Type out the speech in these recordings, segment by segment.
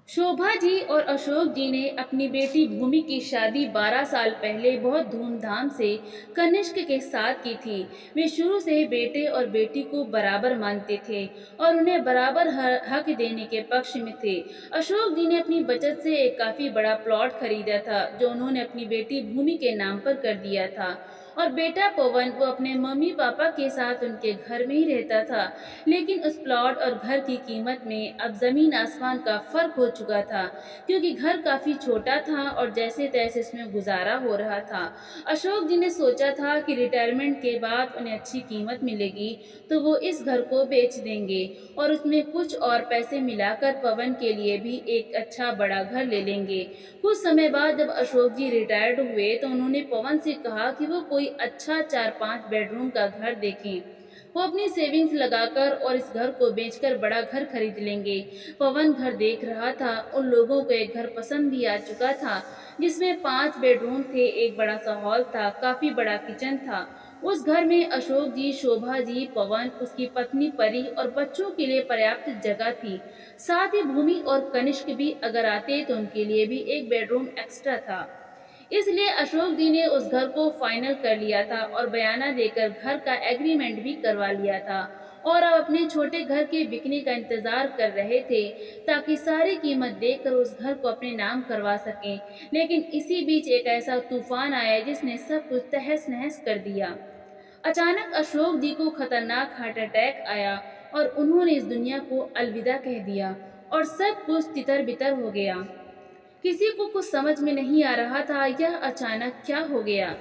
शोभा जी और अशोक जी ने अपनी बेटी भूमि की शादी 12 साल पहले बहुत धूमधाम से कनिष्क के साथ की थी। वे शुरू से ही बेटे और बेटी को बराबर मानते थे और उन्हें बराबर हक देने के पक्ष में थे। अशोक जी ने अपनी बचत से एक काफी बड़ा प्लॉट खरीदा था जो उन्होंने अपनी बेटी भूमि के नाम पर कर दिया था। और बेटा पवन वो अपने मम्मी पापा के साथ उनके घर में ही रहता था। लेकिन उस प्लॉट और घर की कीमत में अब जमीन आसमान का फर्क हो चुका था, क्योंकि घर काफी छोटा था और जैसे तैसे इसमें गुजारा हो रहा था। अशोक जी ने सोचा था कि रिटायरमेंट के बाद उन्हें अच्छी कीमत मिलेगी तो वो इस घर को बेच देंगे और उसमें कुछ और पैसे मिलाकर पवन के लिए भी एक अच्छा बड़ा घर ले लेंगे। कुछ समय बाद जब अशोक जी रिटायर्ड हुए तो उन्होंने पवन से कहा कि वो कोई अच्छा 4-5 बेडरूम का घर देखें। वो अपनी सेविंग्स लगाकर और इस घर को बेचकर बड़ा घर खरीद लेंगे। पवन घर देख रहा था। उन लोगों को एक घर पसंद भी आ चुका था जिसमें 5 बेडरूम थे, एक बड़ा सा हॉल था, काफी बड़ा किचन था। उस घर में अशोक जी, शोभा जी, पवन, उसकी पत्नी परी और बच्चों के लिए पर्याप्त जगह थी। साथ ही भूमि और कनिष्क भी अगर आते तो उनके लिए भी एक बेडरूम एक्स्ट्रा था। इसलिए अशोक जी ने उस घर को फाइनल कर लिया था और बयाना देकर घर का एग्रीमेंट भी करवा लिया था और अब अपने छोटे घर के बिकने का इंतजार कर रहे थे ताकि सारी कीमत देकर उस घर को अपने नाम करवा सकें। लेकिन इसी बीच एक ऐसा तूफान आया जिसने सब कुछ तहस नहस कर दिया। अचानक अशोक जी को खतरनाक हार्ट अटैक आया और उन्होंने इस दुनिया को अलविदा कह दिया और सब कुछ तितर बितर हो गया। किसी को कुछ समझ में नहीं आ रहा था यह अचानक क्या हो गया।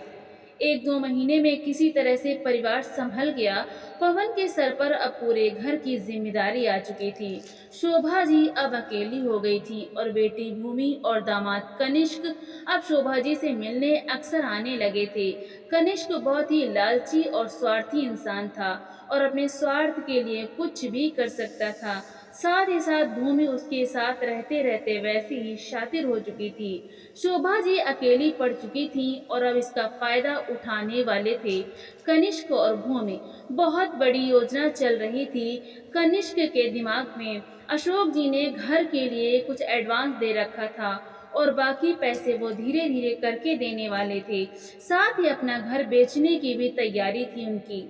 1-2 महीने में किसी तरह से परिवार संभल गया। पवन के सर पर अब पूरे घर की जिम्मेदारी आ चुकी थी। शोभा जी अब अकेली हो गई थी और बेटी भूमि और दामाद कनिष्क अब शोभा जी से मिलने अक्सर आने लगे थे। कनिष्क बहुत ही लालची और स्वार्थी इंसान था और अपने स्वार्थ के लिए कुछ भी कर सकता था। साथ ही साथ भूमि उसके साथ रहते रहते वैसी ही शातिर हो चुकी थी। शोभा जी अकेली पड़ चुकी थी और अब इसका फायदा उठाने वाले थे कनिष्क और भूमि। बहुत बड़ी योजना चल रही थी कनिष्क के दिमाग में। अशोक जी ने घर के लिए कुछ एडवांस दे रखा था और बाकी पैसे वो धीरे धीरे करके देने वाले थे। साथ ही अपना घर बेचने की भी तैयारी थी उनकी,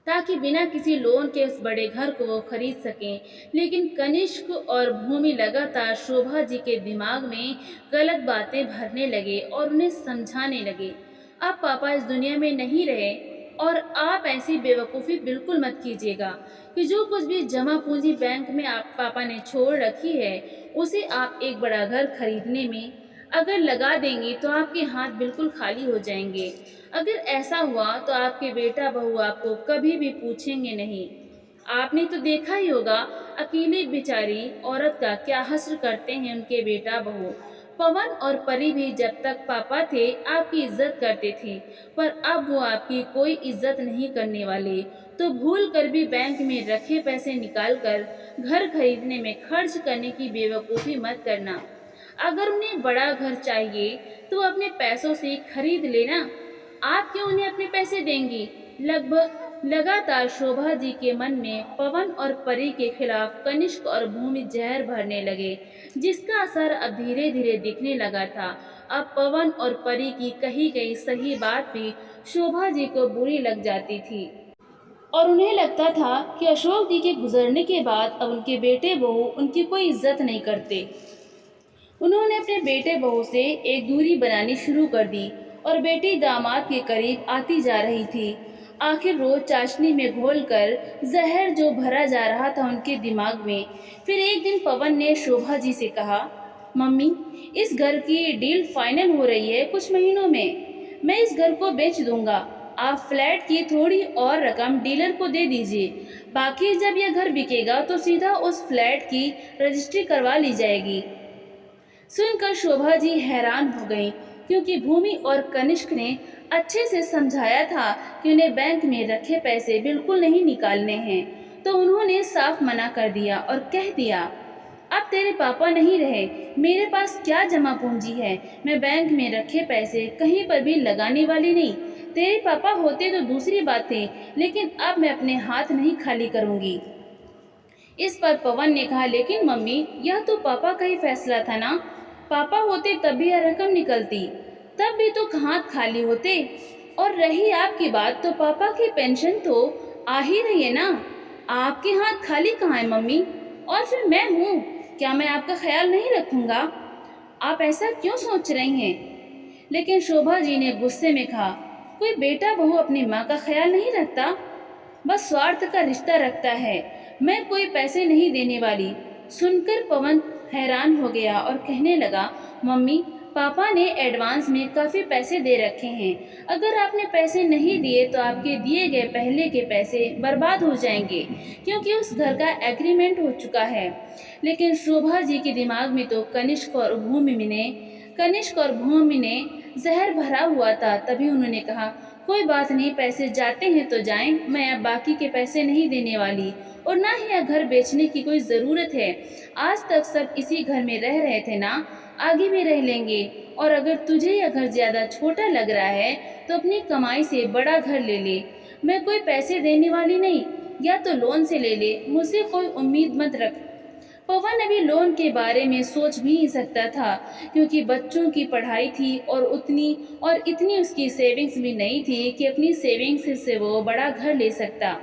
ताकि बिना किसी लोन के उस बड़े घर को वो खरीद सकें। लेकिन कनिष्क और भूमि लगातार शोभा जी के दिमाग में गलत बातें भरने लगे और उन्हें समझाने लगे, अब पापा इस दुनिया में नहीं रहे और आप ऐसी बेवकूफ़ी बिल्कुल मत कीजिएगा कि जो कुछ भी जमा पूंजी बैंक में आप पापा ने छोड़ रखी है उसे आप एक बड़ा घर खरीदने में अगर लगा देंगी तो आपके हाथ बिल्कुल खाली हो जाएंगे। अगर ऐसा हुआ तो आपके बेटा बहू आपको कभी भी पूछेंगे नहीं। आपने तो देखा ही होगा अकेली बेचारी औरत का क्या हश्र करते हैं उनके बेटा बहू। पवन और परी भी जब तक पापा थे आपकी इज्जत करते थे, पर अब वो आपकी कोई इज्जत नहीं करने वाले। तो भूल कर भी बैंक में रखे पैसे निकाल कर घर खरीदने में खर्च करने की बेवकूफ़ी मत करना। अगर उन्हें बड़ा घर चाहिए तो अपने पैसों से खरीद लेना। आप क्यों उन्हें अपने पैसे देंगी? लगभग लगातार शोभा जी के मन में पवन और परी के खिलाफ कनिष्क और भूमि जहर भरने लगे, जिसका असर अब धीरे धीरे दिखने लगा था। अब पवन और परी की कही गई सही बात भी शोभा जी को बुरी लग जाती थी और उन्हें लगता था कि अशोक जी के गुजरने के बाद अब उनके बेटे बहू उनकी कोई इज्जत नहीं करते। उन्होंने अपने बेटे बहू से एक दूरी बनानी शुरू कर दी और बेटी दामाद के करीब आती जा रही थी। आखिर रोज चाशनी में घोलकर जहर जो भरा जा रहा था उनके दिमाग में। फिर एक दिन पवन ने शोभा जी से कहा, मम्मी, इस घर की डील फाइनल हो रही है कुछ महीनों में। मैं इस घर को बेच दूंगा। आप फ्लैट की थोड़ी और रकम डीलर को दे दीजिए। बाकी जब यह घर बिकेगा तो सीधा उस फ्लैट की रजिस्ट्री करवा ली जाएगी। सुनकर शोभा जी हैरान हो गईं, क्योंकि भूमि और कनिष्क ने अच्छे से समझाया था कि उन्हें बैंक में रखे पैसे बिल्कुल नहीं निकालने हैं। तो उन्होंने साफ मना कर दिया और कह दिया, अब तेरे पापा नहीं रहे, मेरे पास क्या जमा पूंजी है। मैं बैंक में रखे पैसे कहीं पर भी लगाने वाली नहीं। तेरे पापा होते तो दूसरी बात थी, लेकिन अब मैं अपने हाथ नहीं खाली करूंगी। इस पर पवन ने कहा, लेकिन मम्मी, यह तो पापा का ही फैसला था ना। पापा होते तब भी यह रकम निकलती, तब भी तो हाथ खाली होते। और रही आपकी बात, तो पापा की पेंशन तो आ ही रही है ना। आपके हाथ खाली कहाँ है मम्मी? और फिर मैं हूँ, क्या मैं आपका ख्याल नहीं रखूँगा? आप ऐसा क्यों सोच रही हैं? लेकिन शोभा जी ने गुस्से में कहा, कोई बेटा बहू अपनी माँ का ख्याल नहीं रखता, बस स्वार्थ का रिश्ता रखता है। मैं कोई पैसे नहीं देने वाली। सुनकर पवन हैरान हो गया और कहने लगा, मम्मी, पापा ने एडवांस में काफ़ी पैसे दे रखे हैं। अगर आपने पैसे नहीं दिए तो आपके दिए गए पहले के पैसे बर्बाद हो जाएंगे, क्योंकि उस घर का एग्रीमेंट हो चुका है। लेकिन शोभा जी के दिमाग में तो कनिष्क और भूमि ने जहर भरा हुआ था। तभी उन्होंने कहा, कोई बात नहीं, पैसे जाते हैं तो जाएं, मैं अब बाकी के पैसे नहीं देने वाली, और ना ही यह घर बेचने की कोई ज़रूरत है। आज तक सब इसी घर में रह रहे थे ना, आगे भी रह लेंगे। और अगर तुझे यह घर ज़्यादा छोटा लग रहा है तो अपनी कमाई से बड़ा घर ले ले। मैं कोई पैसे देने वाली नहीं, या तो लोन से ले ले, मुझसे कोई उम्मीद मत रख। पवन अभी लोन के बारे में सोच भी नहीं सकता था, क्योंकि बच्चों की पढ़ाई थी और इतनी उसकी सेविंग्स भी नहीं थी कि अपनी सेविंग्स से वो बड़ा घर ले सकता।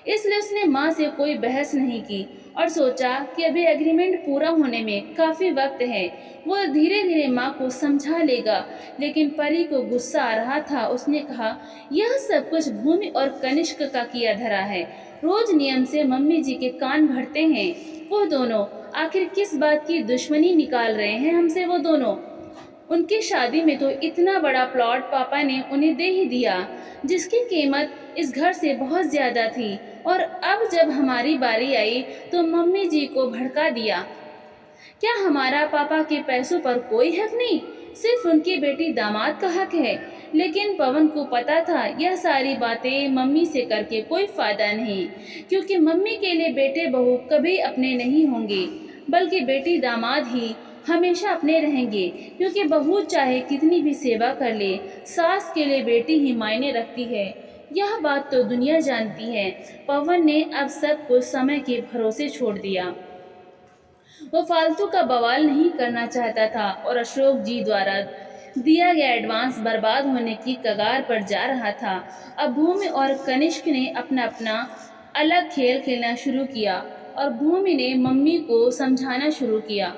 इसलिए उसने माँ से कोई बहस नहीं की और सोचा कि अभी एग्रीमेंट पूरा होने में काफ़ी वक्त है, वो धीरे धीरे माँ को समझा लेगा। लेकिन परी को गुस्सा आ रहा था। उसने कहा, यह सब कुछ भूमि और कनिष्क का किया धरा है। रोज नियम से मम्मी जी के कान भरते हैं। वो दोनों आखिर किस बात की दुश्मनी निकाल रहे हैं हमसे? वो दोनों, उनकी शादी में तो इतना बड़ा प्लॉट पापा ने उन्हें दे ही दिया, जिसकी कीमत इस घर से बहुत ज़्यादा थी। और अब जब हमारी बारी आई तो मम्मी जी को भड़का दिया। क्या हमारा पापा के पैसों पर कोई हक नहीं? सिर्फ उनकी बेटी दामाद का हक है। लेकिन पवन को पता था यह सारी बातें मम्मी से करके कोई फायदा नहीं, क्योंकि मम्मी के लिए बेटे बहू कभी अपने नहीं होंगे, बल्कि बेटी दामाद ही हमेशा अपने रहेंगे। क्योंकि बहू चाहे कितनी भी सेवा कर ले, सास के लिए बेटी ही मायने रखती है। यह बात तो दुनिया जानती है। पवन ने अब सब कुछ समय के भरोसे छोड़ दिया। वो फालतू का बवाल नहीं करना चाहता था और अशोक जी द्वारा दिया गया एडवांस बर्बाद होने की कगार पर जा रहा था। अब भूमि और कनिष्क ने अपना अपना अलग खेल खेलना शुरू किया और भूमि ने मम्मी को समझाना शुरू किया,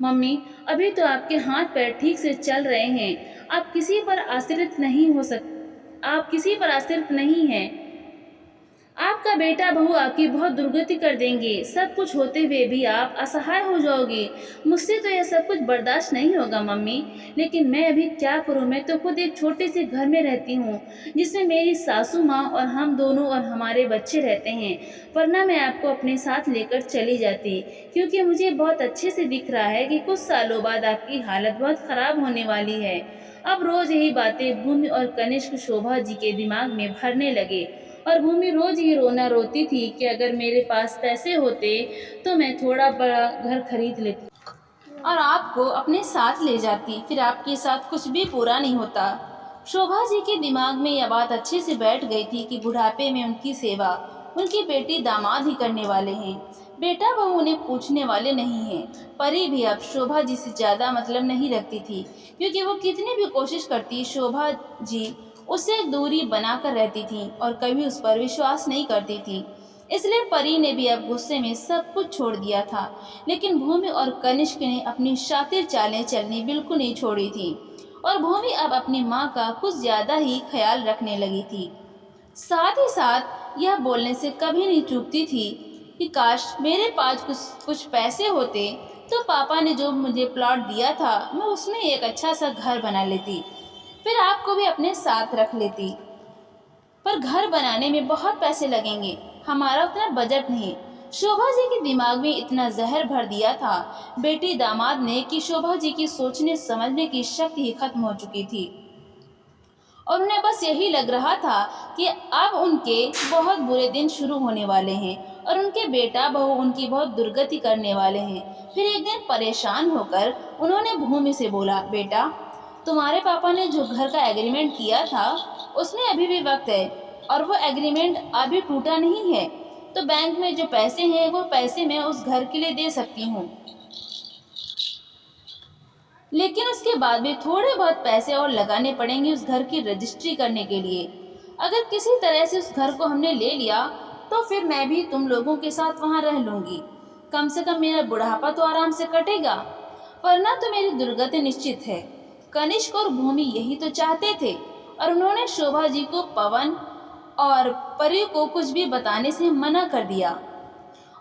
मम्मी, अभी तो आपके हाथ पैर ठीक से चल रहे हैं, आप किसी पर आश्रित नहीं हैं। आपका बेटा बहू आपकी बहुत दुर्गति कर देंगे। सब कुछ होते हुए भी आप असहाय हो जाओगे। मुझसे तो यह सब कुछ बर्दाश्त नहीं होगा मम्मी। लेकिन मैं अभी क्या करूं? मैं तो खुद एक छोटे से घर में रहती हूं, जिसमें मेरी सासू माँ और हम दोनों और हमारे बच्चे रहते हैं। वरना मैं आपको अपने साथ लेकर चली जाती, क्योंकि मुझे बहुत अच्छे से दिख रहा है कि कुछ सालों बाद आपकी हालत बहुत ख़राब होने वाली है। अब रोज़ यही बातें भूमि और कनिष्क शोभा जी के दिमाग में भरने लगे। और भूमि रोज ये रोना रोती थी कि अगर मेरे पास पैसे होते तो मैं थोड़ा बड़ा घर खरीद लेती और आपको अपने साथ ले जाती, फिर आपके साथ कुछ भी पूरा नहीं होता। शोभा जी के दिमाग में यह बात अच्छे से बैठ गई थी कि बुढ़ापे में उनकी सेवा उनकी बेटी दामाद ही करने वाले हैं, बेटा बहू उन्हें पूछने वाले नहीं हैं। परी भी अब शोभा जी से ज़्यादा मतलब नहीं रखती थी, क्योंकि वो कितनी भी कोशिश करती, शोभा जी उससे एक दूरी बनाकर रहती थी और कभी उस पर विश्वास नहीं करती थी। इसलिए परी ने भी अब गुस्से में सब कुछ छोड़ दिया था। लेकिन भूमि और कनिष्क ने अपनी शातिर चालें चलनी बिल्कुल नहीं छोड़ी थी और भूमि अब अपनी माँ का कुछ ज़्यादा ही ख्याल रखने लगी थी। साथ ही साथ यह बोलने से कभी नहीं चूकती थी कि काश मेरे पास कुछ पैसे होते तो पापा ने जो मुझे प्लॉट दिया था मैं उसमें एक अच्छा सा घर बना लेती, फिर आपको भी अपने साथ रख लेती। पर घर बनाने में बहुत पैसे लगेंगे, हमारा उतना बजट नहीं। शोभा जी के दिमाग में इतना जहर भर दिया था बेटी दामाद ने कि शोभा जी की सोचने समझने की शक्ति ही खत्म हो चुकी थी और उन्हें बस यही लग रहा था कि अब उनके बहुत बुरे दिन शुरू होने वाले हैं और उनके बेटा बहू उनकी बहुत दुर्गति करने वाले हैं। फिर एक दिन परेशान होकर उन्होंने भूमि से बोला, बेटा, तुम्हारे पापा ने जो घर का एग्रीमेंट किया था उसमें अभी भी वक्त है और वो एग्रीमेंट अभी टूटा नहीं है, तो बैंक में जो पैसे हैं वो पैसे मैं उस घर के लिए दे सकती हूँ, लेकिन उसके बाद भी थोड़े बहुत पैसे और लगाने पड़ेंगे उस घर की रजिस्ट्री करने के लिए। अगर किसी तरह से उस घर को हमने ले लिया तो फिर मैं भी तुम लोगों के साथ वहाँ रह लूँगी। कम से कम मेरा बुढ़ापा तो आराम से कटेगा, वरना तो मेरी दुर्गति निश्चित है। कनिष्क और भूमि यही तो चाहते थे और उन्होंने शोभा जी को पवन और परी को कुछ भी बताने से मना कर दिया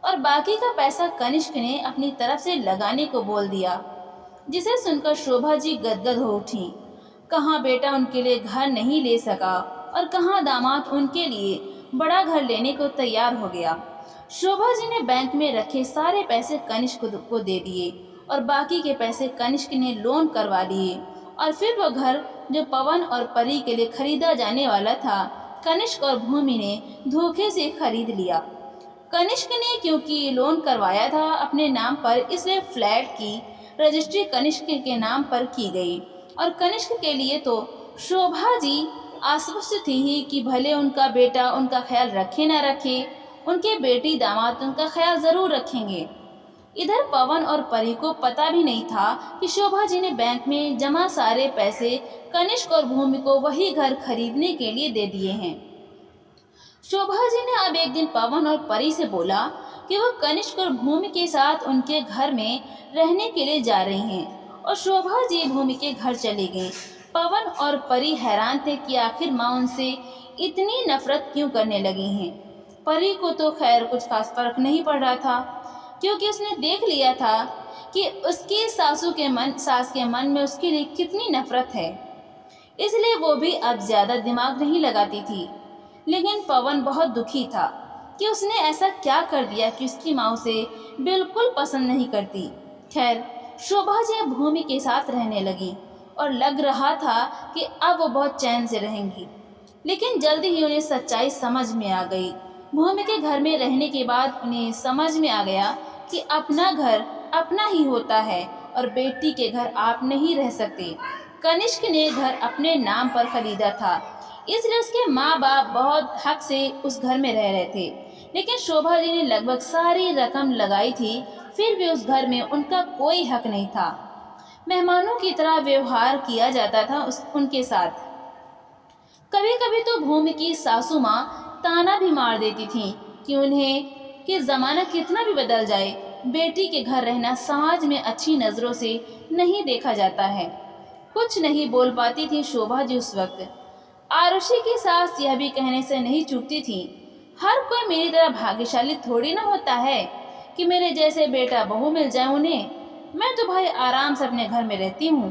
और बाकी का पैसा कनिष्क ने अपनी तरफ से लगाने को बोल दिया, जिसे सुनकर शोभा जी गदगद हो उठी। कहाँ बेटा उनके लिए घर नहीं ले सका और कहाँ दामाद उनके लिए बड़ा घर लेने को तैयार हो गया। शोभा जी ने बैंक में रखे सारे पैसे कनिष्क को दे दिए और बाकी के पैसे कनिष्क ने लोन करवा लिए और फिर वो घर जो पवन और परी के लिए खरीदा जाने वाला था, कनिष्क और भूमि ने धोखे से खरीद लिया। कनिष्क ने क्योंकि लोन करवाया था अपने नाम पर, इसलिए फ्लैट की रजिस्ट्री कनिष्क के नाम पर की गई और कनिष्क के लिए तो शोभा जी आश्वस्त थी ही कि भले उनका बेटा उनका ख्याल रखे न रखे, उनके बेटी दामाद उनका ख्याल जरूर रखेंगे। इधर पवन और परी को पता भी नहीं था कि शोभा जी ने बैंक में जमा सारे पैसे कनिष्क और भूमि को वही घर खरीदने के लिए दे दिए हैं। शोभा जी ने अब एक दिन पवन और परी से बोला कि वह कनिष्क और भूमि के साथ उनके घर में रहने के लिए जा रही हैं और शोभा जी भूमि के घर चले गए। पवन और परी हैरान थे कि आखिर माँ उनसे इतनी नफरत क्यों करने लगी हैं। परी को तो खैर कुछ खास फर्क नहीं पड़ रहा था, क्योंकि उसने देख लिया था कि उसकी सास के मन में उसके लिए कितनी नफरत है, इसलिए वो भी अब ज्यादा दिमाग नहीं लगाती थी। लेकिन पवन बहुत दुखी था कि उसने ऐसा क्या कर दिया कि उसकी माँ उसे बिल्कुल पसंद नहीं करती। खैर, शोभा जी अब भूमि के साथ रहने लगी और लग रहा था कि अब वो बहुत चैन से रहेंगी, लेकिन जल्दी ही उन्हें सच्चाई समझ में आ गई। भूमि के घर में रहने के बाद उन्हें समझ में आ गया कि अपना घर अपना ही होता है और बेटी के घर आप नहीं रह सकते। कनिष्क ने घर अपने नाम पर खरीदा था, इसलिए उसके माँ बाप बहुत हक से उस घर में रह रहे थे, लेकिन शोभा जी ने लगभग सारी रकम लगाई थी, फिर भी उस घर में उनका कोई हक नहीं था। मेहमानों की तरह व्यवहार किया जाता था उनके साथ। कभी कभी तो भूमि की सासू माँ ताना भी मार देती थी कि जमाना कितना भी बदल जाए, बेटी के घर रहना समाज में अच्छी नजरों से नहीं देखा जाता है। कुछ नहीं बोल पाती थी शोभा जी उस वक्त। आरुषि की सास यह भी कहने से नहीं चूकती थी, हर कोई मेरी तरह भाग्यशाली थोड़ी ना होता है कि मेरे जैसे बेटा बहू मिल जाए उन्हें। मैं तो भाई आराम से अपने घर में रहती हूँ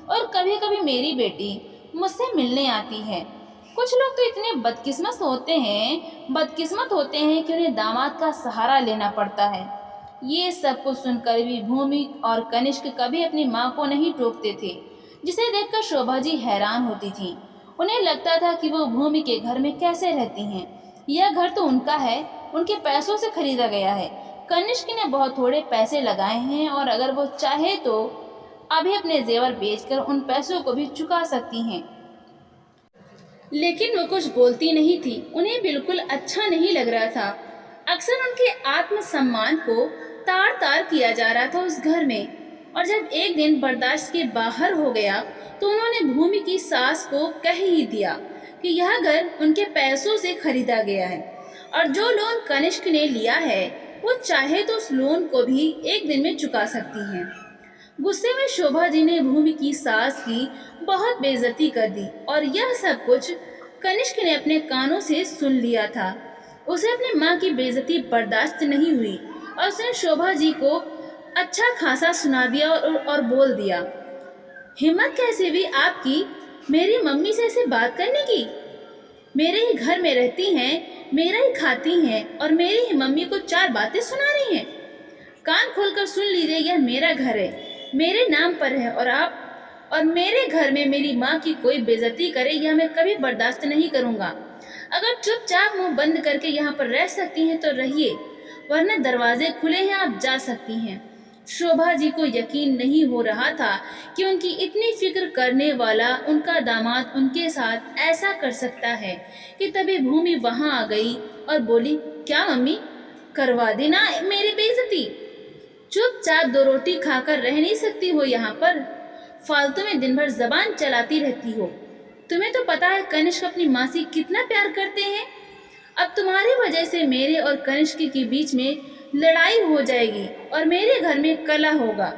और कभी कभी मेरी बेटी मुझसे मिलने आती है। कुछ लोग तो इतने बदकिस्मत होते हैं कि उन्हें दामाद का सहारा लेना पड़ता है। ये सब कुछ सुनकर भी भूमि और कनिष्क कभी अपनी माँ को नहीं टोकते थे, जिसे देखकर शोभा जी हैरान होती थी। उन्हें लगता था कि वो भूमि के घर में कैसे रहती हैं। यह घर तो उनका है, उनके पैसों से खरीदा गया है। कनिष्क ने बहुत थोड़े पैसे लगाए हैं और अगर वो चाहे तो अभी अपने जेवर बेचकर उन पैसों को भी चुका सकती हैं। लेकिन वो कुछ बोलती नहीं थी, उन्हें बिल्कुल अच्छा नहीं लग रहा था। अक्सर उनके आत्मसम्मान को तार तार किया जा रहा था उस घर में, और जब एक दिन बर्दाश्त के बाहर हो गया तो उन्होंने भूमि की सास को कह ही दिया कि यह घर उनके पैसों से खरीदा गया है और जो लोन कनिष्क ने लिया है वो चाहे तो उस लोन को भी एक दिन में चुका सकती हैं। गुस्से में शोभा जी ने भूमि की सास की बहुत बेइज्जती कर दी और यह सब कुछ कनिष्क ने अपने कानों से सुन लिया था। उसे अपनी माँ की बेइज्जती बर्दाश्त नहीं हुई और उसने शोभा जी को अच्छा खासा सुना दिया और बोल दिया, हिम्मत कैसे हुई आपकी मेरी मम्मी से ऐसे बात करने की? मेरे ही घर में रहती हैं, मेरा ही खाती हैं और मेरी ही मम्मी को चार बातें सुना रही हैं। कान खोलकर सुन लीजिए, यह मेरा घर है, मेरे नाम पर है और मेरे घर में मेरी माँ की कोई बेइज्जती करे यह मैं कभी बर्दाश्त नहीं करूँगा। अगर चुपचाप मुंह बंद करके यहाँ पर रह सकती हैं तो रहिए, वरना दरवाजे खुले हैं, आप जा सकती हैं। शोभा जी को यकीन नहीं हो रहा था कि उनकी इतनी फिक्र करने वाला उनका दामाद उनके साथ ऐसा कर सकता है कि तभी भूमि वहां आ गई और बोली, क्या मम्मी, करवा देना मेरी बेइज्जती। चुपचाप दो रोटी खाकर रह नहीं सकती हो यहाँ पर? फालतू में दिन भर जबान चलाती रहती हो। तुम्हें तो पता है कनिष्क अपनी माँ से कितना प्यार करते हैं। अब तुम्हारी वजह से मेरे और कनिष्क के बीच में लड़ाई हो जाएगी और मेरे घर में कलह होगा।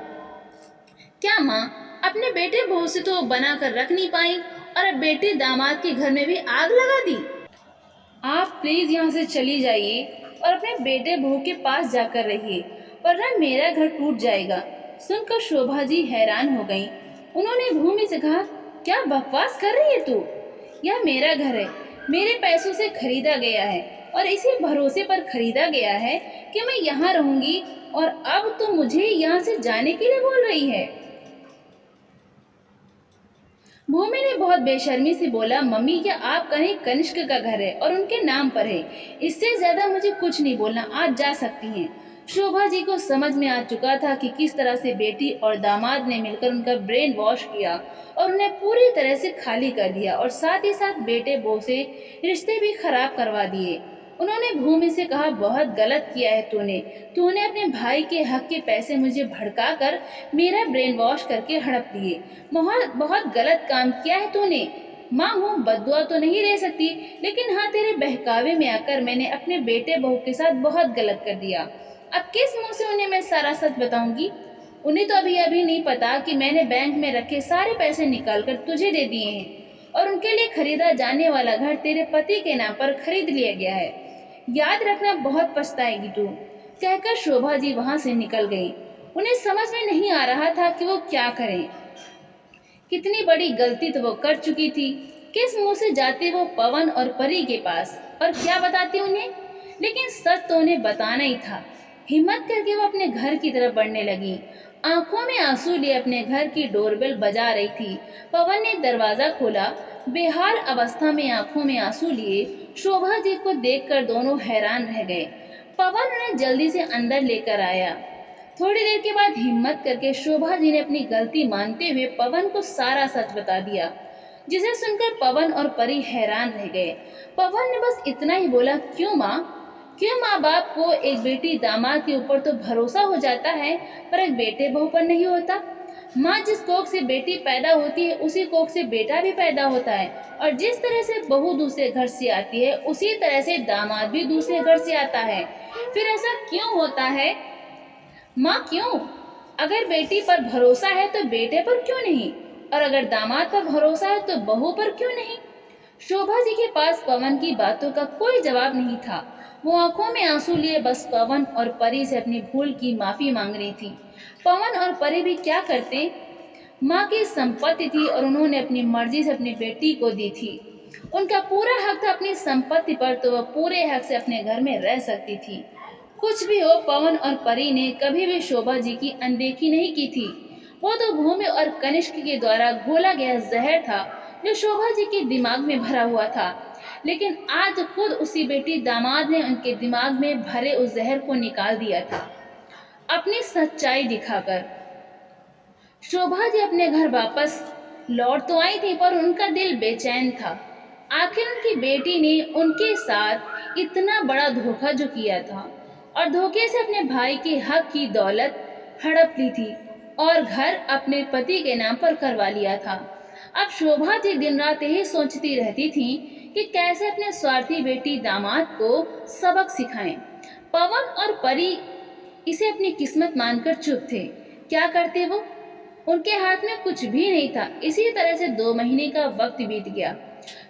क्या माँ अपने बेटे बहू से तो बना कर रख नहीं पाई और अब बेटे दामाद के घर में भी आग लगा दी। आप प्लीज यहाँ से चली जाइए और अपने बेटे बहू के पास जाकर रहिए, वरना मेरा घर टूट जाएगा। सुनकर शोभा जी हैरान हो गईं। उन्होंने भूमि से कहा, क्या बकवास कर रही है तू? यह मेरा घर है, मेरे पैसों से खरीदा गया है और इसी भरोसे पर खरीदा गया है कि मैं यहाँ रहूंगी, और अब तो मुझे यहाँ से जाने के लिए बोल रही है। भूमि ने बहुत बेशर्मी से बोला, मम्मी क्या आप कहें कनिष्क का घर है और उनके नाम पर है, इससे ज्यादा मुझे कुछ नहीं बोलना, आप जा सकती हैं। शोभा जी को समझ में आ चुका था कि किस तरह से बेटी और दामाद ने मिलकर उनका ब्रेन वॉश किया और उन्हें पूरी तरह से खाली कर दिया और साथ ही साथ बेटे बहू से रिश्ते भी खराब करवा दिए। उन्होंने भूमि से कहा, बहुत गलत किया है तूने अपने भाई के हक के पैसे मुझे भड़का कर मेरा ब्रेन वॉश करके हड़प लिए। बहुत गलत काम किया है तूने। माँ हूँ, बद्दुआ तो नहीं दे सकती, लेकिन हाँ तेरे बहकावे में आकर मैंने अपने बेटे बहू के साथ बहुत गलत कर दिया। अब किस मुंह से उन्हें मैं सारा सच बताऊंगी? उन्हें तो अभी नहीं पता कि मैंने बैंक में रखे सारे पैसे निकाल कर तुझे दे दिए हैं और उनके लिए खरीदा जाने वाला घर तेरे पति के नाम पर खरीद लिया गया है। याद रखना, बहुत पछताएगी तू। कहकर शोभा जी वहां से निकल गई। उन्हें समझ में नहीं आ रहा था कि वो क्या करें। कितनी बड़ी गलती तो वो कर चुकी थी। किस मुंह से जाती वो पवन और परी के पास और क्या बताती उन्हें? लेकिन सच तो उन्हें बताना ही था। हिम्मत करके वो अपने घर की तरफ बढ़ने लगी। आंखों में आंसू लिए अपने घर की डोरबेल बजा रही थी। पवन ने दरवाजा खोला। बेहाल अवस्था में आंखों में आंसू लिए शोभा जी को देखकर दोनों हैरान रह गए। पवन उन्हें जल्दी से अंदर लेकर आया। थोड़ी देर के बाद हिम्मत करके शोभा जी ने अपनी गलती मानते हुए पवन को सारा सच बता दिया, जिसे सुनकर पवन और परी हैरान रह गए। पवन ने बस इतना ही बोला, क्यों माँ बाप को एक बेटी दामाद के ऊपर तो भरोसा हो जाता है, पर एक बेटे बहू पर नहीं होता। माँ जिस कोख से बेटी पैदा होती है उसी कोख से बेटा भी पैदा होता है, और जिस तरह से बहू दूसरे घर से आती है उसी तरह से दामाद भी दूसरे घर से आता है। फिर ऐसा क्यों होता है माँ, क्यों? अगर बेटी पर भरोसा है तो बेटे पर क्यों नहीं, और अगर दामाद पर भरोसा है तो बहू पर क्यों नहीं? शोभा जी के पास पवन की बातों का कोई जवाब नहीं था। वो आंखों में आंसू लिए बस पवन और परी से अपनी भूल की माफी मांग रही थी। पवन और परी भी क्या करते? माँ की संपत्ति थी और उन्होंने अपनी मर्जी से अपनी बेटी को दी थी। उनका पूरा हक था अपनी संपत्ति पर, तो वह पूरे हक से अपने घर में रह सकती थी। कुछ भी हो, पवन और परी ने कभी भी शोभा जी की अनदेखी नहीं की थी। वो तो भूमि और कनिष्क के द्वारा घोला गया जहर था जो शोभा जी के दिमाग में भरा हुआ था, लेकिन आज खुद उसी बेटी दामाद ने उनके दिमाग में भरे उस जहर को निकाल दिया था, अपनी सच्चाई दिखाकर। शोभा जी अपने घर वापस लौट तो आई थी, पर उनका दिल बेचैन था। आखिर उनकी बेटी ने उनके साथ इतना बड़ा धोखा जो किया था और धोखे से अपने भाई के हक की दौलत हड़प ली थी और घर अपने पति के नाम पर करवा लिया था। अब शोभा जी दिन रात यही सोचती रहती थी कि कैसे अपने स्वार्थी बेटी दामाद को सबक सिखाएं। पवन और परी इसे अपनी किस्मत मानकर चुप थे। क्या करते वो? उनके हाथ में कुछ भी नहीं था। इसी तरह से 2 महीने का वक्त बीत गया।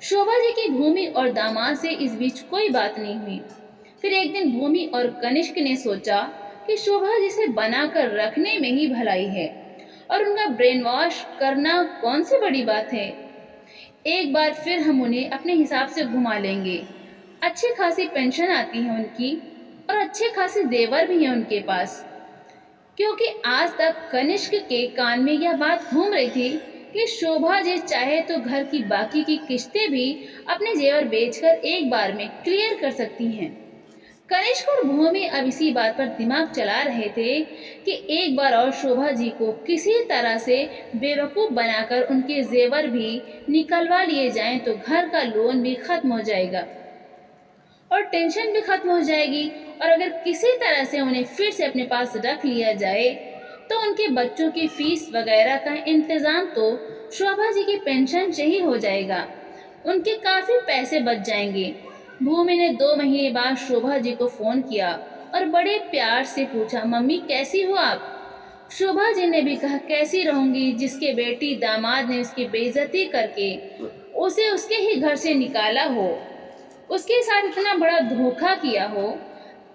शोभा जी की भूमि और दामाद से इस बीच कोई बात नहीं हुई। फिर एक दिन भूमि और कनिष्क ने सोचा कि शोभा जी से बनाकर रखने में ही भलाई है और उनका ब्रेन वॉश करना कौन सी बड़ी बात है। एक बार फिर हम उन्हें अपने हिसाब से घुमा लेंगे। अच्छी खासी पेंशन आती है उनकी और अच्छे खासे जेवर भी हैं उनके पास, क्योंकि आज तक कनिष्क के कान में यह बात घूम रही थी कि शोभा जी चाहे तो घर की बाकी की किस्तें भी अपने जेवर बेचकर एक बार में क्लियर कर सकती हैं। कनिष्क और भूमि अब इसी बात पर दिमाग चला रहे थे कि एक बार और शोभा जी को किसी तरह से बेवकूफ़ बनाकर उनके जेवर भी निकलवा लिए जाएं तो घर का लोन भी खत्म हो जाएगा। और टेंशन भी खत्म हो जाएगी। और अगर किसी तरह से उन्हें फिर से अपने पास रख लिया जाए तो उनके बच्चों की फीस वगैरह का इंतजाम तो शोभा जी की पेंशन से ही हो जाएगा। उनके काफी पैसे बच जाएंगे। भूमि ने 2 महीने बाद शोभा जी को फोन किया और बड़े प्यार से पूछा, मम्मी कैसी हो आप? शोभा जी ने भी कहा, कैसी रहूंगी जिसके बेटी दामाद ने उसकी बेइज्जती करके उसे उसके ही घर से निकाला हो, उसके साथ इतना बड़ा धोखा किया हो।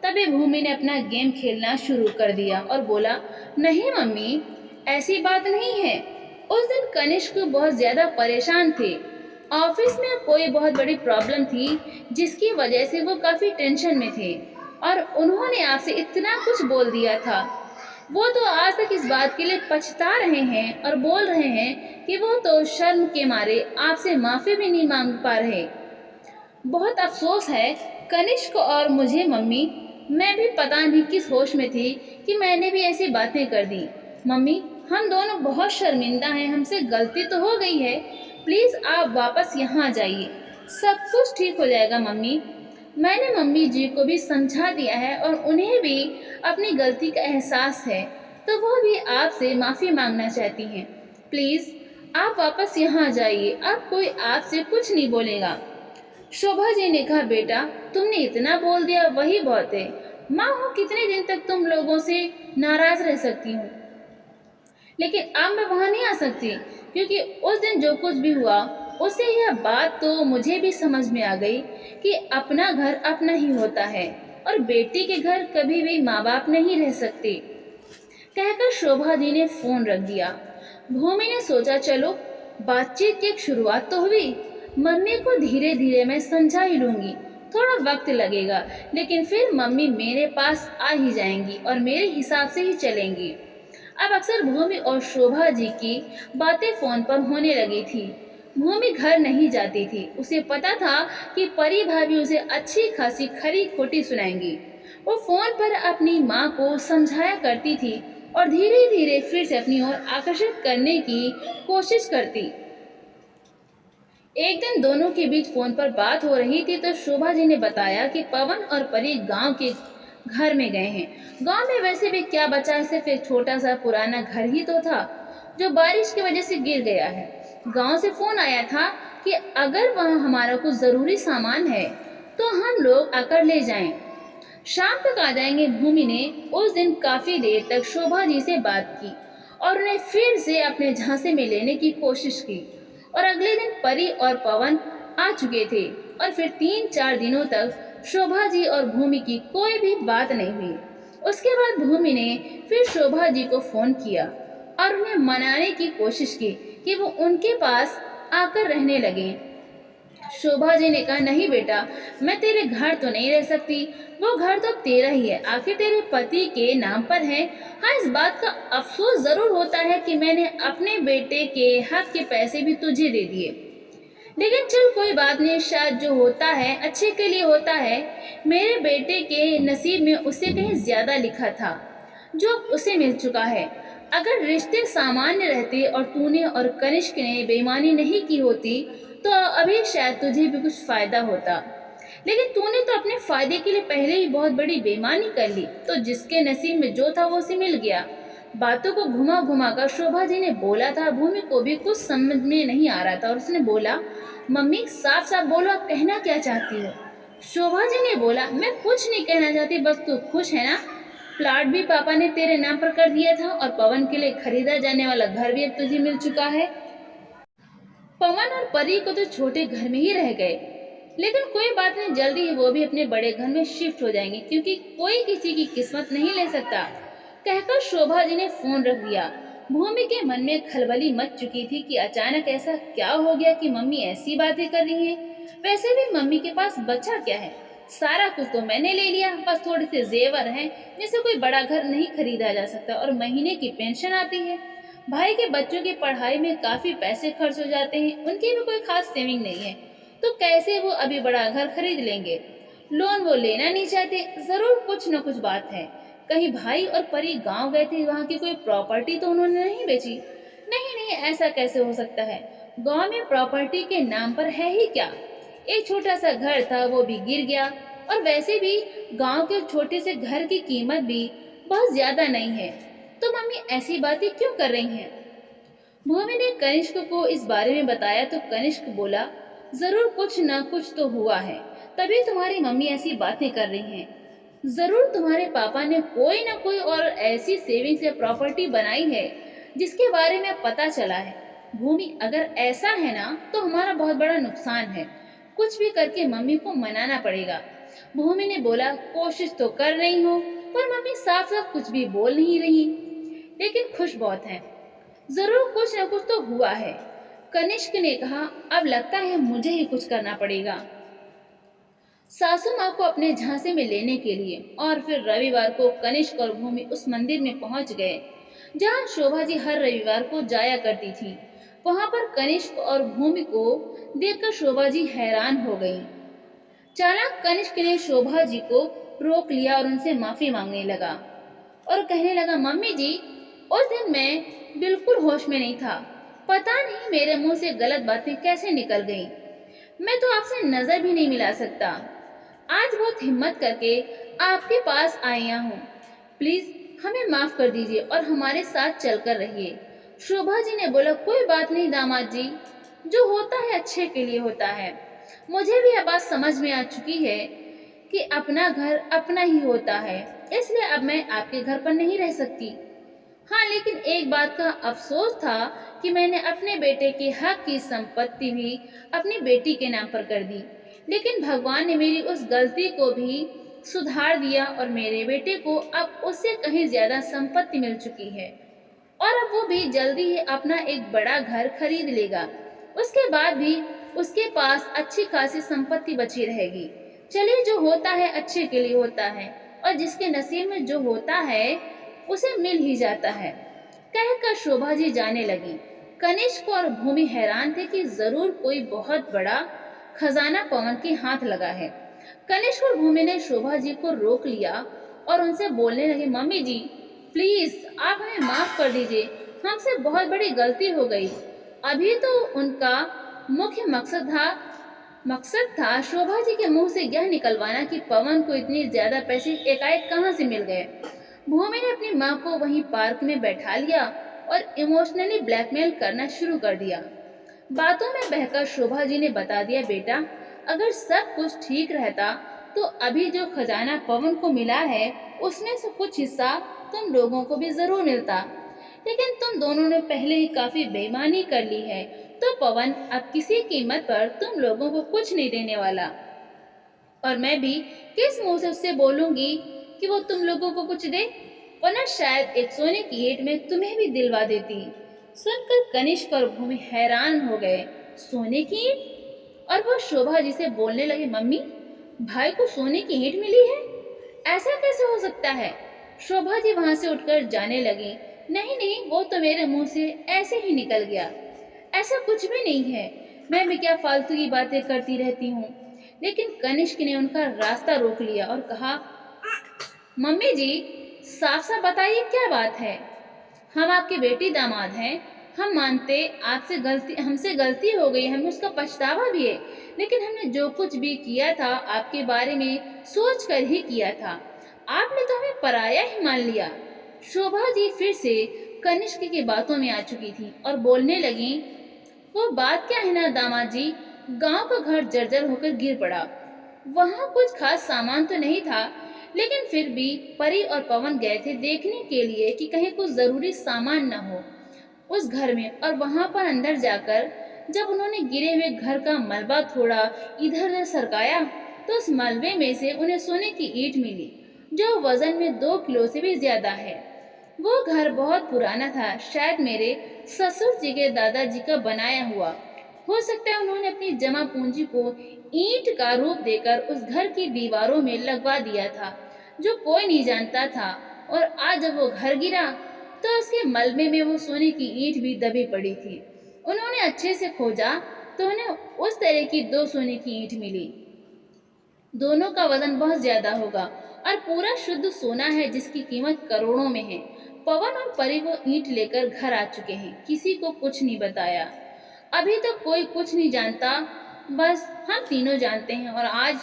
तभी भूमि ने अपना गेम खेलना शुरू कर दिया और बोला, नहीं मम्मी, ऐसी बात नहीं है। उस दिन कनिष्क बहुत ज्यादा परेशान थे। ऑफिस में कोई बहुत बड़ी प्रॉब्लम थी जिसकी वजह से वो काफी टेंशन में थे और उन्होंने आपसे इतना कुछ बोल दिया था। वो तो आज तक इस बात के लिए पछता रहे हैं और बोल रहे हैं कि वो तो शर्म के मारे आपसे माफी भी नहीं मांग पा रहे। बहुत अफसोस है कनिष्क और मुझे मम्मी। मैं भी पता नहीं किस होश में थी कि मैंने भी ऐसी बातें कर दी। मम्मी, हम दोनों बहुत शर्मिंदा हैं, हमसे गलती तो हो गई है। प्लीज आप वापस यहाँ जाइए, सब कुछ ठीक हो जाएगा मम्मी। मैंने मम्मी जी को भी समझा दिया है और उन्हें भी अपनी गलती का एहसास है, तो वो भी आपसे माफी मांगना चाहती हैं। प्लीज आप वापस यहाँ जाइए, अब कोई आपसे कुछ नहीं बोलेगा। शोभा जी ने कहा, बेटा तुमने इतना बोल दिया वही बहुत है। माँ हो, कितने दिन तक तुम लोगों से नाराज रह सकती हूँ, लेकिन अब मैं वहाँ नहीं आ सकती क्योंकि उस दिन जो कुछ भी हुआ उससे यह बात तो मुझे भी समझ में आ गई कि अपना घर अपना ही होता है और बेटी के घर कभी भी माँ बाप नहीं रह सकते। कहकर शोभा जी ने फोन रख दिया। भूमि ने सोचा, चलो बातचीत की एक शुरुआत तो हुई। मम्मी को धीरे धीरे मैं समझा ही लूंगी, थोड़ा वक्त लगेगा लेकिन फिर मम्मी मेरे पास आ ही जाएंगी और मेरे हिसाब से ही चलेंगी। अब अक्सर भूमि और शोभा जी की बातें फोन पर होने लगी थी। भूमि घर नहीं जाती थी, उसे पता था कि परी भाभी उसे अच्छी खासी खरी खोटी सुनाएंगी। वो फोन पर अपनी माँ को समझाया करती थी और धीरे धीरे फिर से अपनी ओर आकर्षित करने की कोशिश करती। एक दिन दोनों के बीच फोन पर बात हो रही थी तो शोभा जी ने बताया कि पवन और परी गांव के घर में गए हैं। गांव में वैसे भी क्या बचा है, सिर्फ एक छोटा सा पुराना घर ही तो था जो बारिश की वजह से गिर गया है। गांव से फोन आया था कि अगर वहाँ हमारा कुछ जरूरी सामान है तो हम लोग आकर ले जाएं। शाम तक आ जाएंगे। भूमि ने उस दिन काफी देर तक शोभा जी से बात की और उन्हें फिर से अपने झांसे में लेने की कोशिश की। और अगले दिन परी और पवन आ चुके थे और फिर 3-4 दिनों तक शोभा जी और भूमि की कोई भी बात नहीं हुई। उसके बाद भूमि ने फिर शोभा जी को फोन किया और उन्हें मनाने की कोशिश की कि वो उनके पास आकर रहने लगे। शोभा जी ने कहा, नहीं बेटा, मैं तेरे घर तो नहीं रह सकती, वो घर तो तेरा ही है, आखिर तेरे पति के नाम पर है। हाँ, इस बात का अफसोस जरूर होता है कि मैंने अपने बेटे के हक के पैसे भी तुझे दे दिए, लेकिन चल कोई बात नहीं, शायद जो होता है अच्छे के लिए होता है। मेरे बेटे के नसीब में उससे कहीं ज्यादा लिखा था जो उसे मिल चुका है। अगर रिश्ते सामान्य रहते और तूने और कनिष्क ने बेईमानी नहीं की होती तो अभी शायद तुझे भी कुछ फायदा होता, लेकिन तूने तो अपने फायदे के लिए पहले ही बहुत बड़ी बेईमानी कर ली, तो जिसके नसीब में जो था वो उसे मिल गया। बातों को घुमा घुमा कर शोभा जी ने बोला था। भूमि को भी कुछ समझ में नहीं आ रहा था और उसने बोला, मम्मी साफ साफ बोलो, आप कहना क्या चाहती हो? शोभा जी ने बोला, मैं कुछ नहीं कहना चाहती, बस तू खुश है ना? प्लाट भी पापा ने तेरे नाम पर कर दिया था और पवन के लिए खरीदा जाने वाला घर भी अब तुझे मिल चुका है। पवन और परी को तो छोटे घर में ही रह गए, लेकिन कोई बात नहीं, जल्दी ही वो भी अपने बड़े घर में शिफ्ट हो जाएंगे क्योंकि कोई किसी की किस्मत नहीं ले सकता। कहकर शोभा जी ने फोन रख दिया। भूमि के मन में खलबली मच चुकी थी कि अचानक ऐसा क्या हो गया कि मम्मी ऐसी बातें कर रही हैं। वैसे भी मम्मी के पास बचा क्या है, सारा कुछ तो मैंने ले लिया, बस थोड़े से जेवर हैं जिससे कोई बड़ा घर नहीं खरीदा जा सकता और महीने की पेंशन आती है। भाई के बच्चों की पढ़ाई में काफी पैसे खर्च हो जाते हैं, उनकी भी कोई खास सेविंग नहीं है, तो कैसे वो अभी बड़ा घर खरीद लेंगे? लोन वो लेना नहीं चाहते, जरूर कुछ न कुछ बात है। कहीं भाई और परी गांव गए थे, वहाँ की कोई प्रॉपर्टी तो उन्होंने नहीं बेची? नहीं नहीं, ऐसा कैसे हो सकता है? गांव में प्रॉपर्टी के नाम पर है ही क्या? एक छोटा सा घर था वो भी गिर गया। और वैसे भी गांव के छोटे से घर की कीमत भी बहुत ज्यादा नहीं है, तो मम्मी ऐसी बातें क्यों कर रही हैं? भूमि ने कनिष्क को इस बारे में बताया तो कनिष्क बोला, जरूर कुछ न कुछ तो हुआ है, तभी तुम्हारी मम्मी ऐसी बातें कर रही हैं। जरूर तुम्हारे पापा ने कोई न कोई और ऐसी सेविंग्स या प्रॉपर्टी बनाई है जिसके बारे में पता चला है। भूमि, अगर ऐसा है ना तो हमारा बहुत बड़ा नुकसान है, कुछ भी करके मम्मी को मनाना पड़ेगा। भूमि ने बोला, कोशिश तो कर रही हूँ, पर मम्मी साफ साफ कुछ भी बोल नहीं रही, लेकिन खुश बहुत है। जरूर कुछ न कुछ तो हुआ है। कनिष्क ने कहा, अब लगता है मुझे ही कुछ करना पड़ेगा। सासू माँ को अपने झांसे में लेने के लिए और फिर रविवार को कनिष्क और भूमि उस मंदिर में पहुंच गए जहाँ शोभा जी हर रविवार को जाया करती थी। वहां पर कनिष्क और भूमि को देखकर शोभा जी हैरान हो गई। चालाक कनिष्क ने शोभा जी को रोक लिया और उनसे माफी मांगने लगा और कहने लगा, मम्मी जी, उस दिन मैं बिल्कुल होश में नहीं था, पता नहीं मेरे मुंह से गलत बातें कैसे निकल गईं। मैं तो आपसे नजर भी नहीं मिला सकता। आज बहुत हिम्मत करके आपके पास आया हूँ। प्लीज हमें माफ कर दीजिए और हमारे साथ चलकर रहिए। शोभा जी ने बोला, कोई बात नहीं दामाद जी, जो होता है अच्छे के लिए होता है। मुझे भी अब बात समझ में आ चुकी है कि अपना घर अपना ही होता है, इसलिए अब मैं आपके घर पर नहीं रह सकती। हाँ, लेकिन एक बात का अफसोस था कि मैंने अपने बेटे के हक की संपत्ति भी अपनी बेटी के नाम पर कर दी, लेकिन भगवान ने मेरी उस गलती को भी सुधार दिया और मेरे बेटे को अब उससे कहीं ज्यादा संपत्ति मिल चुकी है और अब वो भी जल्दी ही अपना एक बड़ा घर खरीद लेगा। उसके बाद भी उसके पास अच्छी खासी संपत्ति बची रहेगी। चलिए, जो होता है अच्छे के लिए होता है और जिसके नसीब में जो होता है उसे मिल ही जाता है, कहकर शोभा जी जाने लगी। कनिष्क और भूमि हैरान थे कि जरूर कोई बहुत बड़ा खजाना पवन के हाथ लगा है। कनिष्क और भूमि ने शोभा जी को रोक लिया और उनसे बोलने लगे, मम्मी जी, प्लीज आप हमें माफ कर दीजिए, हमसे बहुत बड़ी गलती हो गई। अभी तो उनका मुख्य मकसद था शोभा जी के मुंह से यह निकलवाना कि पवन को इतनी ज्यादा पैसे एकाएक कहाँ से मिल गए। भूमि ने अपनी माँ को वहीं पार्क में बैठा लिया और इमोशनली ब्लैकमेल करना शुरू कर दिया। बातों में बहकर शोभा जी ने बता दिया, बेटा, अगर सब कुछ ठीक रहता तो अभी जो खजाना पवन को मिला है उसमें से कुछ हिस्सा तुम लोगों को भी जरूर मिलता, लेकिन तुम दोनों ने पहले ही काफी बेईमानी कर ली है, तो पवन अब किसी कीमत पर तुम लोगों को कुछ नहीं देने वाला और मैं भी किस मुंह से उससे बोलूंगी कि वो तुम लोगों को कुछ दे, वरना शायद एक सोने की ईंट में तुम्हें भी दिलवा देती। सुनकर कनिष्क और भूमि हैरान हो गए। सोने की ईंट? और वो शोभा जी से बोलने लगे, मम्मी, भाई को सोने की ईंट मिली है, ऐसा कैसे हो सकता है? शोभा जी वहां से उठकर जाने लगी। नहीं नहीं, वो तो मेरे मुंह से ऐसे ही निकल गया, ऐसा कुछ भी नहीं है, मैं भी क्या फालतू की बातें करती रहती हूँ। लेकिन कनिष्क ने उनका रास्ता रोक लिया और कहा, मम्मी जी, साफ साफ बताइए क्या बात है। हम आपके बेटी दामाद हैं, हम मानते हमसे गलती हो गई, हमें उसका पछतावा भी है, लेकिन हमने जो कुछ भी किया था आपके बारे में सोच कर ही किया था, आपने तो हमें पराया ही मान लिया। शोभा जी फिर से कनिष्क की बातों में आ चुकी थी और बोलने लगी, वो बात क्या है ना दामाद जी, गांव का घर जर्जर होकर गिर पड़ा, वहाँ कुछ खास सामान तो नहीं था, लेकिन फिर भी परी और पवन गए थे देखने के लिए कि कहीं कुछ जरूरी सामान न हो उस घर में, और वहां पर अंदर जाकर जब उन्होंने गिरे हुए घर का मलबा थोड़ा इधर उधर सरकाया तो उस मलबे में से उन्हें सोने की ईंट मिली जो वजन में 2 किलो से भी ज्यादा है। वो घर बहुत पुराना था, शायद मेरे ससुर जी के दादाजी का बनाया हुआ। हो सकता है उन्होंने अपनी जमा पूंजी को ईंट का रूप देकर उस घर की दीवारों में लगवा दिया था, जो कोई नहीं जानता था। और आज जब वो घर गिरा तो उसके मलबे में वो सोने की ईंट भी दबी पड़ी थी। उन्होंने अच्छे से खोजा तो उन्हें उस तरह की 2 सोने की ईंट मिली। दोनों का वजन बहुत ज्यादा होगा और पूरा शुद्ध सोना है जिसकी कीमत करोड़ों में है। पवन और परी वो ईंट लेकर घर आ चुके हैं, किसी को कुछ नहीं बताया। अभी तक कोई कुछ नहीं जानता, बस हम तीनों जानते हैं। और आज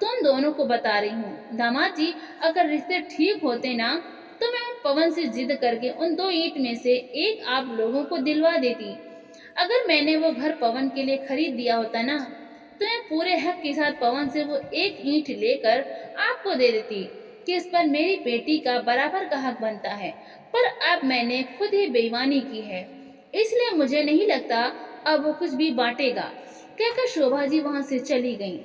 तुम दोनों को बता रही हूँ। दामाद जी, अगर रिश्ते ठीक होते ना तो मैं पवन से जिद करके उन 2 ईंट में से एक आप लोगों को दिलवा देती। अगर मैंने वो घर पवन के लिए खरीद दिया होता ना तो मैं पूरे हक के साथ पवन से वो एक ईंट लेकर आपको दे देती कि इस पर मेरी बेटी का बराबर का हक बनता है। पर अब मैंने खुद ही बेईमानी की है, इसलिए मुझे नहीं लगता अब वो कुछ भी बांटेगा, कहकर शोभा जी वहां से चली गईं।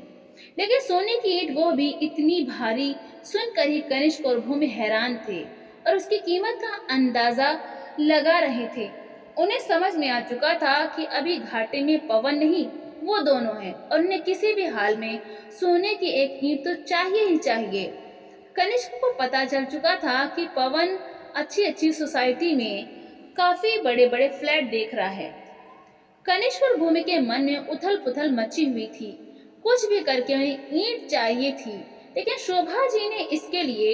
लेकिन सोने की ईंट वो भी इतनी भारी सुनकर ही कनिष्क और भूमि हैरान थे और उसकी कीमत का अंदाजा लगा रहे थे। उन्हें समझ में आ चुका था कि अभी घाटे में पवन नहीं, वो दोनों हैं और उन्हें किसी भी हाल में सोने की एक ईंट तो चाहिए ही चाहिए। कनिष्क को पता चल चुका था कि पवन अच्छी अच्छी सोसाइटी में काफी बड़े बड़े फ्लैट देख रहा है। कनिष्क और भूमि के मन में उथल पुथल मची हुई थी। कुछ भी करके उन्हें ईंट चाहिए थी, लेकिन शोभा जी ने इसके लिए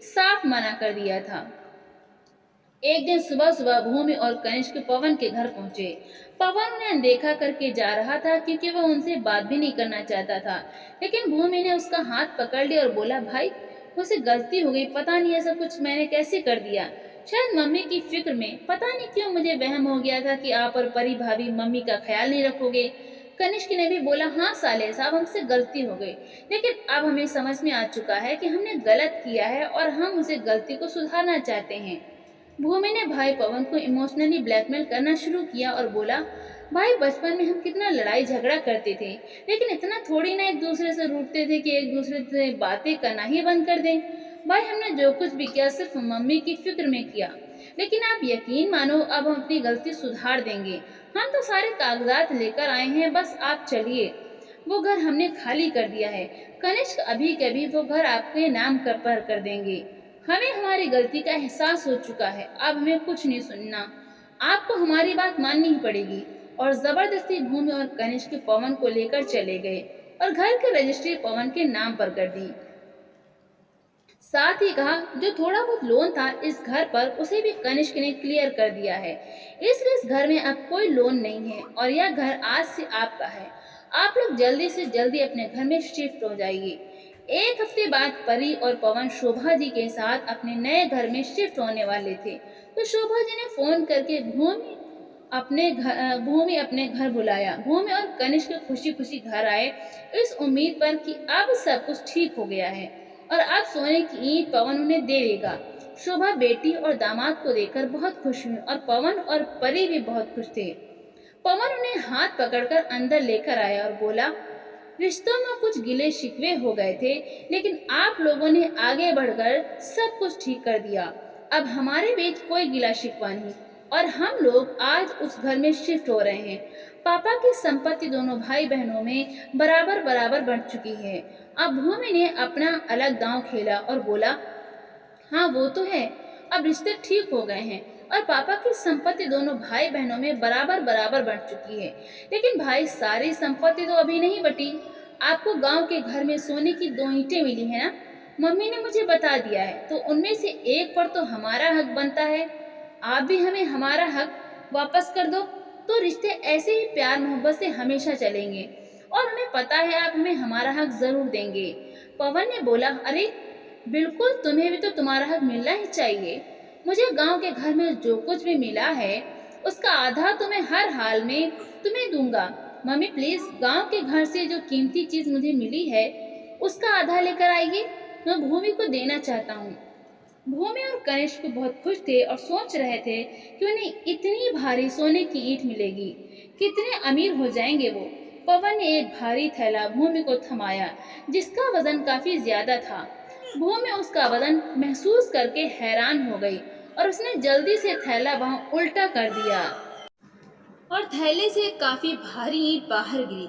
साफ मना कर दिया था। एक दिन सुबह सुबह भूमि और कनिष्क पवन के घर पहुंचे। पवन उन्हें अनदेखा करके जा रहा था क्योंकि वह उनसे बात भी नहीं करना चाहता था, लेकिन भूमि ने उसका हाथ पकड़ लिया और बोला, भाई मुझसे गलती हो गई, पता नहीं ऐसा कुछ मैंने कैसे कर दिया। शायद मम्मी की फिक्र में पता नहीं क्यों मुझे वहम हो गया था कि आप और परी भाभी मम्मी का ख्याल नहीं रखोगे। कनिष्क ने भी बोला, हाँ साले साहब, हमसे गलती हो गई, लेकिन अब हमें समझ में आ चुका है कि हमने गलत किया है और हम उसे गलती को सुधारना चाहते हैं। भूमि ने भाई पवन को इमोशनली ब्लैकमेल करना शुरू किया और बोला, भाई बचपन में हम कितना लड़ाई झगड़ा करते थे, लेकिन इतना थोड़ी ना एक दूसरे से रूठते थे कि एक दूसरे से बातें करना ही बंद कर दें। भाई हमने जो कुछ भी किया सिर्फ मम्मी की फिक्र में किया, लेकिन आप यकीन मानो अब हम अपनी गलती सुधार देंगे। हम तो सारे कागजात लेकर आए हैं, बस आप चलिए। वो घर हमने खाली कर दिया है। कनिष्क अभी कभी वो घर आपके नाम कर देंगे। हमें हमारी गलती का एहसास हो चुका है, अब हमें कुछ नहीं सुनना, आपको हमारी बात माननी ही पड़ेगी। और जबरदस्ती भूमि और कनिष्क पवन को लेकर चले गए और घर की रजिस्ट्री पवन के नाम पर कर दी। साथ ही कहा जो थोड़ा बहुत लोन था इस घर पर उसे भी कनिष्क ने क्लियर कर दिया है, इसलिए इस घर में अब कोई लोन नहीं है और यह घर आज से आपका है। आप लोग जल्दी से जल्दी अपने घर में शिफ्ट हो जाइए। एक हफ्ते बाद परी और पवन शोभा जी के साथ अपने नए घर में शिफ्ट होने वाले थे, तो शोभा जी ने फोन करके भूमि अपने घर बुलाया। भूमि और कनिष्क खुशी खुशी घर आए इस उम्मीद पर कि अब सब कुछ ठीक हो गया है और अब सोने की ईंट पवन उन्हें दे देगा। शोभा बेटी और दामाद को देखकर बहुत खुश हुई और पवन और परी भी बहुत खुश थे। पवन उन्हें हाथ पकड़कर अंदर लेकर आया और बोला, रिश्तों में कुछ गिले शिकवे हो गए थे, लेकिन आप लोगों ने आगे बढ़कर सब कुछ ठीक कर दिया। अब हमारे बीच कोई गिला शिकवा नहीं और हम लोग आज उस घर में शिफ्ट हो रहे हैं। पापा की संपत्ति दोनों भाई बहनों में बराबर बराबर बढ़ चुकी है। अब भूमि ने अपना अलग दांव खेला और बोला, हाँ वो तो है, अब रिश्ते ठीक हो गए हैं और पापा की संपत्ति दोनों भाई बहनों में बराबर बराबर बढ़ चुकी है। लेकिन भाई सारी संपत्ति तो अभी नहीं बटी। आपको गांव के घर में सोने की 2 ईंटें मिली है ना, मम्मी ने मुझे बता दिया है, तो उनमें से एक पर तो हमारा हक बनता है। आप भी हमें हमारा हक वापस कर दो, तो रिश्ते ऐसे ही प्यार मोहब्बत से हमेशा चलेंगे और हमें पता है आप हमें हमारा हक जरूर देंगे। पवन ने बोला, अरे बिल्कुल, तुम्हें भी तो तुम्हारा हक मिलना ही चाहिए। मुझे गांव के घर में जो कुछ भी मिला है उसका आधा तो मैं हर हाल में तुम्हें दूंगा। मम्मी प्लीज, गांव के घर से जो कीमती चीज मुझे मिली है उसका आधा लेकर आइए, मैं भूमि को देना चाहता हूँ। भूमि और कनिष्क बहुत खुश थे और सोच रहे थे कि उन्हें इतनी भारी सोने की ईंट मिलेगी, कितने अमीर हो जाएंगे वो। पवन ने एक भारी थैला भूमि को थमाया जिसका वजन काफी ज्यादा था। भूमि उसका वजन महसूस करके हैरान हो गई और उसने जल्दी से थैला वहां उल्टा कर दिया और थैले से काफी भारी ईंट बाहर गिरी।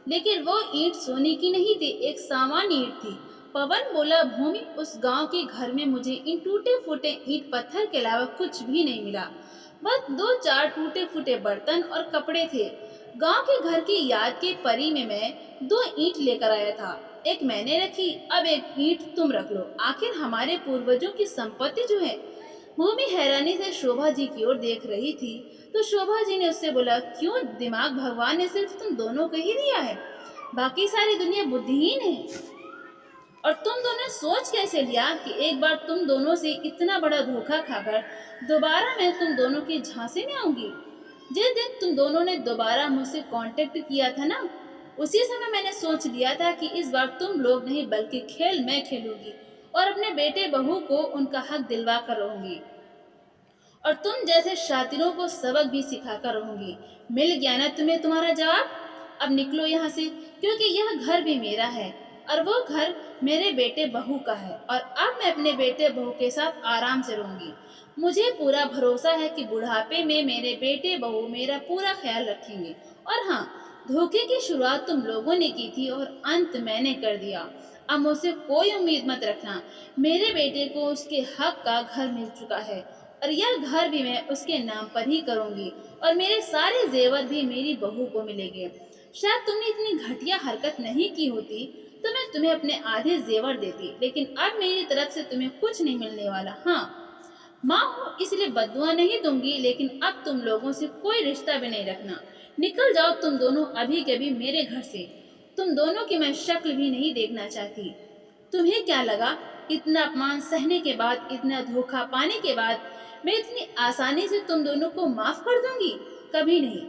लेकिन वो ईंट सोने की नहीं थी, एक सामान्य ईंट थी। पवन बोला, भूमि, उस गांव के घर में मुझे इन टूटे फूटे ईंट पत्थर के अलावा कुछ भी नहीं मिला, बस 2-4 टूटे फूटे बर्तन और कपड़े थे। गांव के घर की याद के परी में मैं 2 ईंट लेकर आया था, एक मैंने रखी, अब एक ईंट तुम रख लो। आखिर हमारे पूर्वजों की संपत्ति जो है। भूमि हैरानी से शोभा जी की ओर देख रही थी, तो शोभा जी ने उससे बोला, क्यों, दिमाग भगवान ने सिर्फ तुम दोनों को ही दिया है, बाकी सारी दुनिया बुद्धिहीन है। और तुम दोनों ने सोच कैसे लिया कि एक बार तुम दोनों से इतना बड़ा धोखा खाकर दोबारा मैं तुम दोनों के झांसे में आऊंगी? जिस दिन तुम दोनों ने दोबारा मुझसे कांटेक्ट किया था ना, उसी समय मैंने सोच लिया था कि इस बार तुम लोग नहीं बल्कि खेल मैं खेलूंगी और अपने बेटे बहू को उनका हक दिलवा कर रहूंगी और तुम जैसे शातिरों को सबक भी सिखाकर रहूंगी। मिल गया ना तुम्हें तुम्हारा जवाब? अब निकलो यहाँ से, क्योंकि यह घर भी मेरा है और वो घर मेरे बेटे बहू का है और अब मैं अपने बेटे बहू के साथ आराम से रहूंगी। मुझे पूरा भरोसा है कि बुढ़ापे में मेरे बेटे बहू मेरा पूरा ख्याल रखेंगे। और हाँ, धोखे की शुरुआत तुम लोगों ने की थी और अंत मैंने कर दिया। अब मुझसे कोई उम्मीद मत रखना। मेरे बेटे को उसके हक का घर मिल चुका है और यह घर भी मैं उसके नाम पर ही करूंगी और मेरे सारे जेवर भी मेरी बहू को मिलेंगे। शायद तुमने इतनी घटिया हरकत नहीं की होती तो मैं तुम्हें अपने आधे जेवर देती, लेकिन अब मेरी तरफ से तुम्हें कुछ नहीं मिलने वाला। हाँ, माँ हूँ इसलिए बद्दुआ नहीं दूंगी, लेकिन अब तुम लोगों से कोई रिश्ता भी नहीं रखना। निकल जाओ तुम दोनों अभी के अभी मेरे घर से। तुम दोनों की मैं शक्ल भी नहीं देखना चाहती। तुम्हें क्या लगा इतना अपमान सहने के बाद, इतना धोखा पाने के बाद मैं इतनी आसानी से तुम दोनों को माफ कर दूंगी? कभी नहीं।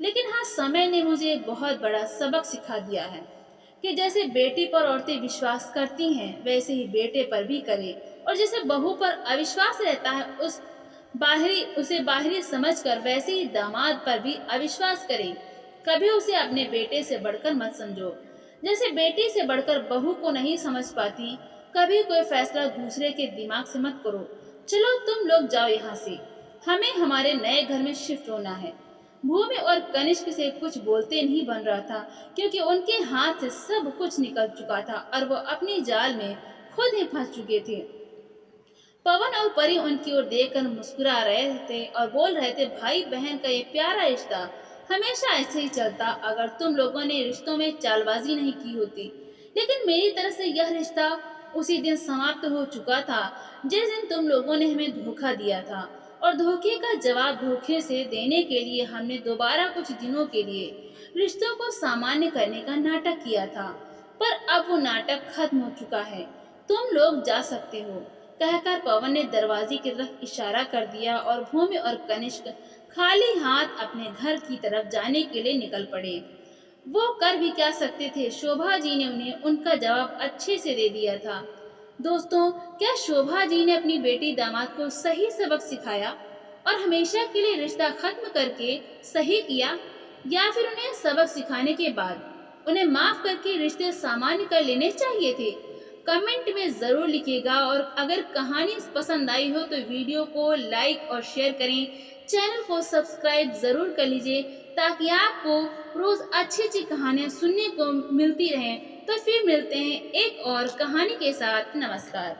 लेकिन हाँ, समय ने मुझे एक बहुत बड़ा सबक सिखा दिया है कि जैसे बेटी पर औरतें विश्वास करती हैं वैसे ही बेटे पर भी करें, और जैसे बहू पर अविश्वास रहता है उसे बाहरी समझकर वैसे ही दामाद पर भी अविश्वास करें। कभी उसे अपने बेटे से बढ़कर मत समझो। जैसे बेटी से बढ़कर बहू को नहीं समझ पाती, कभी कोई फैसला दूसरे के दिमाग से मत करो। चलो तुम लोग जाओ यहाँ से, हमें हमारे नए घर में शिफ्ट होना है। भूमि और कनिष्क से कुछ बोलते नहीं बन रहा था, क्योंकि उनके हाथ से सब कुछ निकल चुका था और वो अपनी जाल में खुद ही फंस चुके थे। पवन और परी उनकी ओर देखकर मुस्कुरा रहे थे और बोल रहे थे, भाई बहन का ये प्यारा रिश्ता हमेशा ऐसे ही चलता अगर तुम लोगों ने रिश्तों में चालबाजी नहीं की होती। लेकिन मेरी तरफ से यह रिश्ता उसी दिन समाप्त हो चुका था जिस दिन तुम लोगों ने हमें धोखा दिया था, और धोखे का जवाब धोखे से देने के लिए हमने दोबारा कुछ दिनों के लिए रिश्तों को सामान्य करने का नाटक किया था। पर अब वो नाटक खत्म हो चुका है, तुम लोग जा सकते हो, कहकर पवन ने दरवाजे की तरफ इशारा कर दिया और भूमि और कनिष्क खाली हाथ अपने घर की तरफ जाने के लिए निकल पड़े। वो कर भी क्या सकते थे, शोभा जी ने उन्हें उनका जवाब अच्छे से दे दिया था। दोस्तों, क्या शोभा जी ने अपनी बेटी दामाद को सही सबक सिखाया और हमेशा के लिए रिश्ता खत्म करके सही किया, या फिर उन्हें सबक सिखाने के बाद उन्हें माफ करके रिश्ते सामान्य कर लेने चाहिए थे? कमेंट में ज़रूर लिखिएगा और अगर कहानी पसंद आई हो तो वीडियो को लाइक और शेयर करें। चैनल को सब्सक्राइब ज़रूर कर लीजिए ताकि आपको रोज़ अच्छी अच्छी कहानियाँ सुनने को मिलती रहें। तो फिर मिलते हैं एक और कहानी के साथ। नमस्कार।